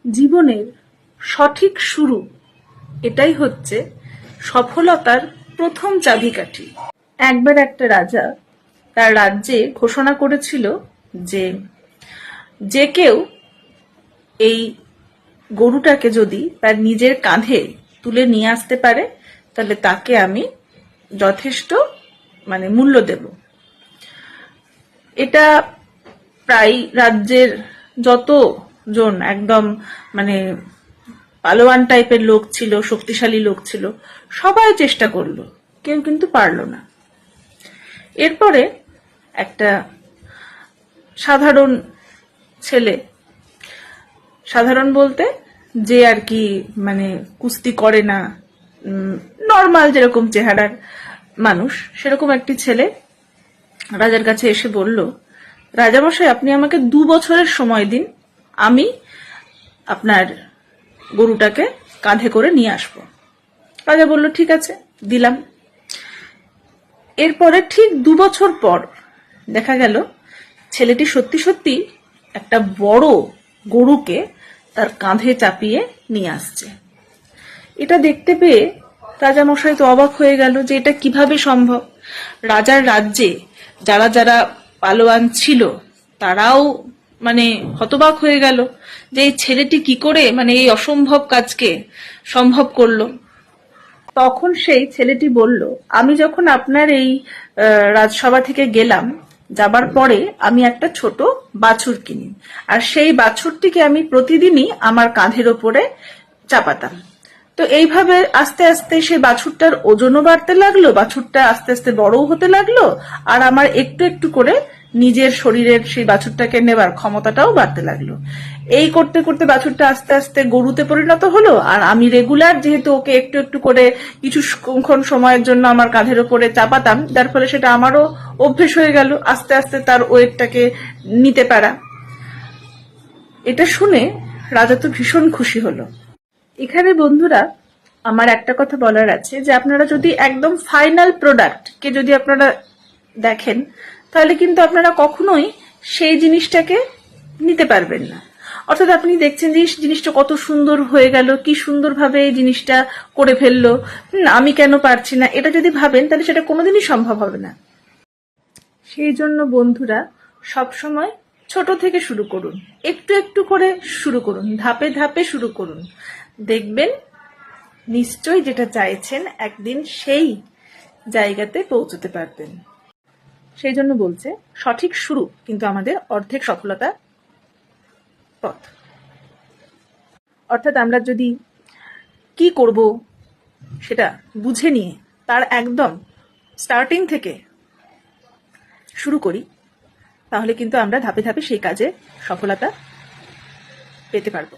জীবনের সঠিক শুরু এটাই হচ্ছে সফলতার প্রথম চাবিকাঠি। একবার একটা রাজা তার রাজ্যে ঘোষণা করেছিল যে যে কেউ এই গরুটাকে যদি তার নিজের কাঁধে তুলে নিয়ে আসতে পারে তাহলে তাকে আমি যথেষ্ট মূল্য দেব। এটা প্রায় রাজ্যের যতজন একদম পালোয়ান টাইপের লোক ছিল, শক্তিশালী লোক ছিল, সবাই চেষ্টা করলো, কেউ কিন্তু পারলো না। এরপরে একটা সাধারণ ছেলে, সাধারণ বলতে যে আর কি কুস্তি করে না, নর্মাল যেরকম চেহারার মানুষ, সেরকম একটি ছেলে রাজার কাছে এসে বলল, রাজামশাই আপনি আমাকে 2 বছরের সময় দিন, আমি আপনার গরুটাকে কাঁধে করে নিয়ে আসব। রাজা বলল ঠিক আছে, দিলাম। এরপরে ঠিক 2 বছর পর দেখা গেল ছেলেটি সত্যি সত্যি একটা বড় গরুকে তার কাঁধে চাপিয়ে নিয়ে আসছে। এটা দেখতে পেয়ে রাজামশাই তো অবাক হয়ে গেল যে এটা কিভাবে সম্ভব। রাজার রাজ্যে যারা যারা পালোয়ান ছিল তারাও হতবাক হয়ে গেল যে এই ছেলেটি কি করে এই অসম্ভব কাজকে সম্ভব করলো। তখন সেই ছেলেটি বলল, আমি যখন আপনার এই রাজসভা থেকে গেলাম, যাবার পরে আমি একটা ছোট বাছুর কিনি, আর সেই বাছুরটিকে আমি প্রতিদিনই আমার কাঁধের ওপরে চাপাতাম। তো এইভাবে আস্তে আস্তে সেই বাছুরটার ওজনও বাড়তে লাগলো, বাছুরটা আস্তে আস্তে বড়ও হতে লাগলো, আর আমার একটু একটু করে নিজের শরীরের সেই বাছুরটাকে নেবার ক্ষমতাটাও বাড়তে লাগলো। এই করতে করতে বাছুরটা আস্তে আস্তে গরুতে পরিণত হলো, আর আমি রেগুলার যেহেতু ওকে একটু একটু করে কিছুক্ষণ সময়ের জন্য আমার কাঁধের ওপরে চাপাতাম, যার ফলে সেটা আমারও অভ্যেস হয়ে গেল আস্তে আস্তে তার ওয়েটটাকে নিতে পারা। এটা শুনে রাজা তো ভীষণ খুশি হলো। এখানে বন্ধুরা আমার একটা কথা বলার আছে যে আপনারা যদি একদম ফাইনাল প্রোডাক্ট কে যদি আপনারা দেখেন তাহলে কিন্তু আপনারা কখনোই সেই জিনিসটাকে নিতে পারবেন না। অর্থাৎ আপনি দেখছেন যে জিনিসটা কত সুন্দর হয়ে গেল, কি সুন্দরভাবে এই জিনিসটা করে ফেললো, আমি কেন পারছি না, এটা যদি ভাবেন তাহলে সেটা কোনোদিনই সম্ভব হবে না। সেই জন্য বন্ধুরা সবসময় ছোট থেকে শুরু করুন, একটু একটু করে শুরু করুন, ধাপে ধাপে শুরু করুন। দেখবেন নিশ্চয়ই যেটা চাইছেন একদিন সেই জায়গাতে পৌঁছতে পারবেন। সেই জন্য বলছে সঠিক শুরু কিন্তু আমাদের অর্ধেক সফলতা পথ। অর্থাৎ আমরা যদি কি করব সেটা বুঝে নিয়ে তার একদম স্টার্টিং থেকে শুরু করি, তাহলে কিন্তু আমরা ধাপে ধাপে সেই কাজে সফলতা পেতে পারবো।